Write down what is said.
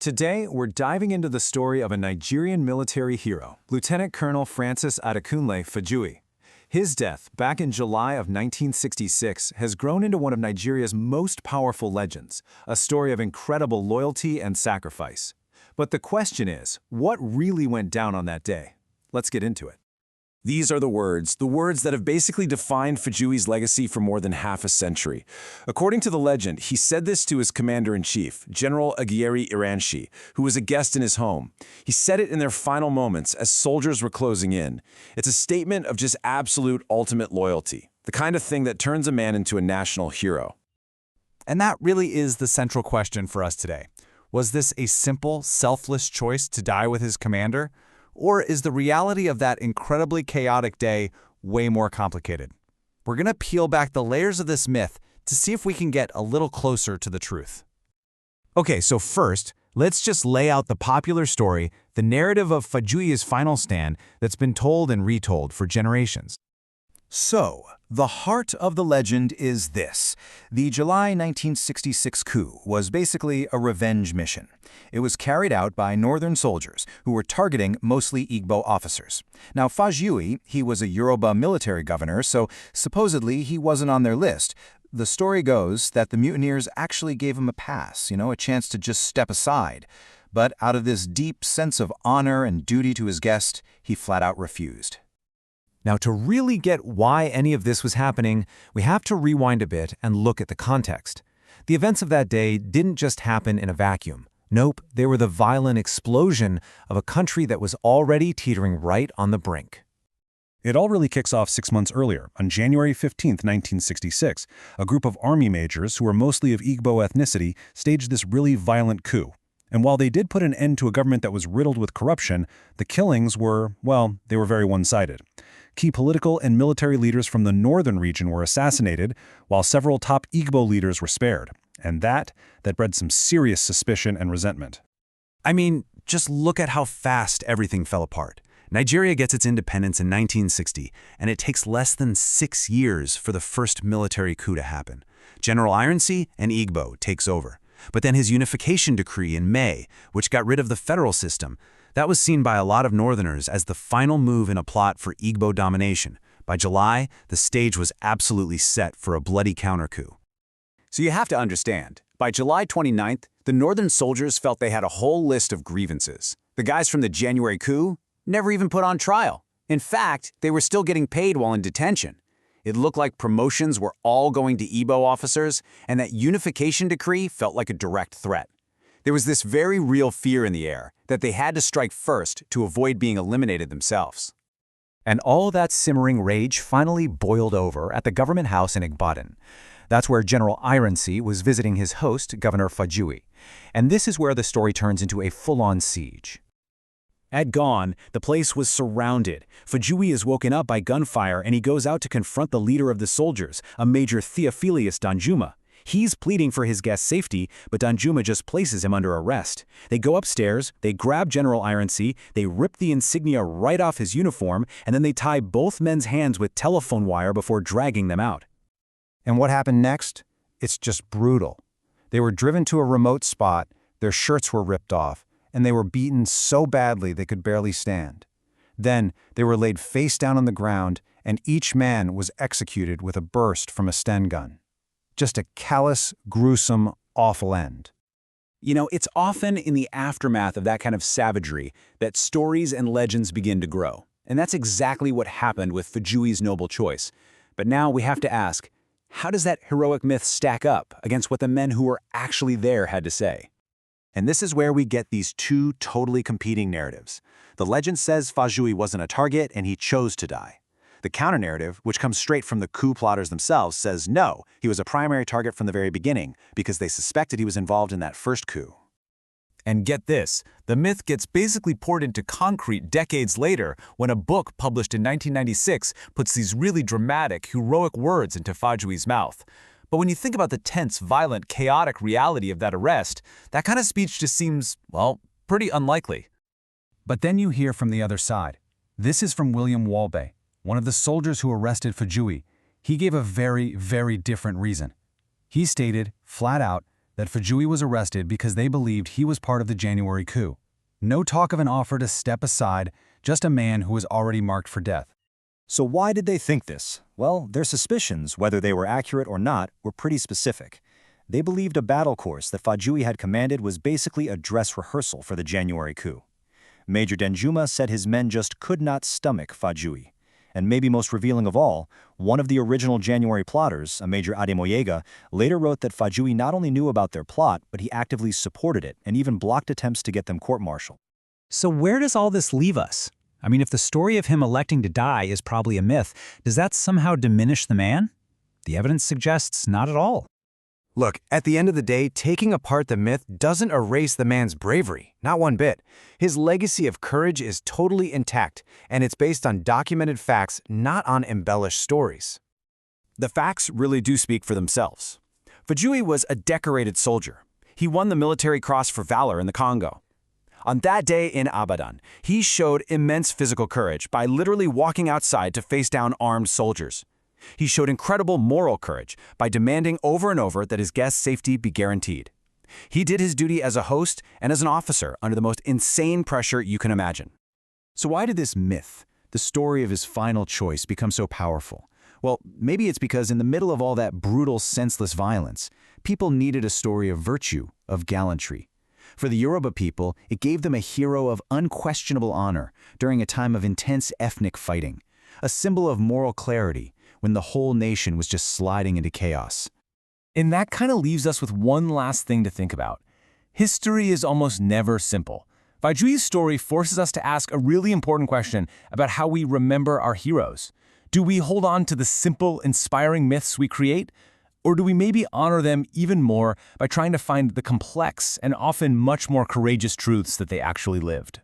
Today, we're diving into the story of a Nigerian military hero, Lieutenant Colonel Francis Adekunle Fajuyi. His death, back in July of 1966, has grown into one of Nigeria's most powerful legends, a story of incredible loyalty and sacrifice. But the question is, what really went down on that day? Let's get into it. These are the words that have basically defined Fajuyi's legacy for more than half a century. According to the legend, he said this to his commander-in-chief, General Aguieri Iranshi, who was a guest in his home. He said it in their final moments as soldiers were closing in. It's a statement of just absolute ultimate loyalty, the kind of thing that turns a man into a national hero. And that really is the central question for us today. Was this a simple, selfless choice to die with his commander? Or is the reality of that incredibly chaotic day way more complicated? We're going to peel back the layers of this myth to see if we can get a little closer to the truth. Okay, so first, let's just lay out the popular story, the narrative of Fajuyi's final stand that's been told and retold for generations. So, the heart of the legend is this. The July 1966 coup was basically a revenge mission. It was carried out by northern soldiers who were targeting mostly Igbo officers. Now, Fajuyi, he was a Yoruba military governor, so supposedly he wasn't on their list. The story goes that the mutineers actually gave him a pass, a chance to just step aside. But out of this deep sense of honor and duty to his guest, he flat out refused. Now, to really get why any of this was happening, we have to rewind a bit and look at the context. The events of that day didn't just happen in a vacuum. Nope, they were the violent explosion of a country that was already teetering right on the brink. It all really kicks off 6 months earlier, on January 15, 1966. A group of army majors who were mostly of Igbo ethnicity staged this really violent coup. And while they did put an end to a government that was riddled with corruption, the killings were, well, they were very one-sided. Key political and military leaders from the northern region were assassinated, while several top Igbo leaders were spared. And that bred some serious suspicion and resentment. I mean, just look at how fast everything fell apart. Nigeria gets its independence in 1960, and it takes less than 6 years for the first military coup to happen. General Iransi, an Igbo, takes over. But then his unification decree in May, which got rid of the federal system, that was seen by a lot of Northerners as the final move in a plot for Igbo domination. By July, the stage was absolutely set for a bloody counter-coup. So you have to understand, by July 29th, the Northern soldiers felt they had a whole list of grievances. The guys from the January coup never even put on trial. In fact, they were still getting paid while in detention. It looked like promotions were all going to Igbo officers, and that unification decree felt like a direct threat. There was this very real fear in the air that they had to strike first to avoid being eliminated themselves. And all that simmering rage finally boiled over at the government house in Ibadan. That's where General Iransi was visiting his host, Governor Fajuyi. And this is where the story turns into a full-on siege. At dawn, the place was surrounded. Fajuyi is woken up by gunfire and he goes out to confront the leader of the soldiers, a Major Theophilus Danjuma. He's pleading for his guest's safety, but Danjuma just places him under arrest. They go upstairs, they grab General Iransi, they rip the insignia right off his uniform, and then they tie both men's hands with telephone wire before dragging them out. And what happened next? It's just brutal. They were driven to a remote spot, their shirts were ripped off, and they were beaten so badly they could barely stand. Then they were laid face down on the ground, and each man was executed with a burst from a Sten gun. Just a callous, gruesome, awful end. It's often in the aftermath of that kind of savagery that stories and legends begin to grow. And that's exactly what happened with Fajuyi's noble choice. But now we have to ask, how does that heroic myth stack up against what the men who were actually there had to say? And this is where we get these two totally competing narratives. The legend says Fajuyi wasn't a target and he chose to die. The counter-narrative, which comes straight from the coup plotters themselves, says no, he was a primary target from the very beginning because they suspected he was involved in that first coup. And get this, the myth gets basically poured into concrete decades later when a book published in 1996 puts these really dramatic, heroic words into Fajuyi's mouth. But when you think about the tense, violent, chaotic reality of that arrest, that kind of speech just seems, well, pretty unlikely. But then you hear from the other side. This is from William Walbe, one of the soldiers who arrested Fajuyi. He gave a very, very different reason. He stated, flat out, that Fajuyi was arrested because they believed he was part of the January coup. No talk of an offer to step aside, just a man who was already marked for death. So why did they think this? Well, their suspicions, whether they were accurate or not, were pretty specific. They believed a battle course that Fajuyi had commanded was basically a dress rehearsal for the January coup. Major Denjuma said his men just could not stomach Fajuyi. And maybe most revealing of all, one of the original January plotters, a Major Adeyinka, later wrote that Fajuyi not only knew about their plot, but he actively supported it and even blocked attempts to get them court-martialed. So where does all this leave us? I mean, if the story of him electing to die is probably a myth, does that somehow diminish the man? The evidence suggests not at all. Look, at the end of the day, taking apart the myth doesn't erase the man's bravery, not one bit. His legacy of courage is totally intact, and it's based on documented facts, not on embellished stories. The facts really do speak for themselves. Fajuyi was a decorated soldier. He won the Military Cross for valor in the Congo. On that day in Abadan, he showed immense physical courage by literally walking outside to face down armed soldiers. He showed incredible moral courage by demanding over and over that his guests' safety be guaranteed. He did his duty as a host and as an officer under the most insane pressure you can imagine. So why did this myth, the story of his final choice, become so powerful? Well, maybe it's because in the middle of all that brutal, senseless violence, people needed a story of virtue, of gallantry. For the Yoruba people, it gave them a hero of unquestionable honor during a time of intense ethnic fighting, a symbol of moral clarity when the whole nation was just sliding into chaos. And that kind of leaves us with one last thing to think about. History is almost never simple. Fajuyi's story forces us to ask a really important question about how we remember our heroes. Do we hold on to the simple, inspiring myths we create? Or do we maybe honor them even more by trying to find the complex and often much more courageous truths that they actually lived?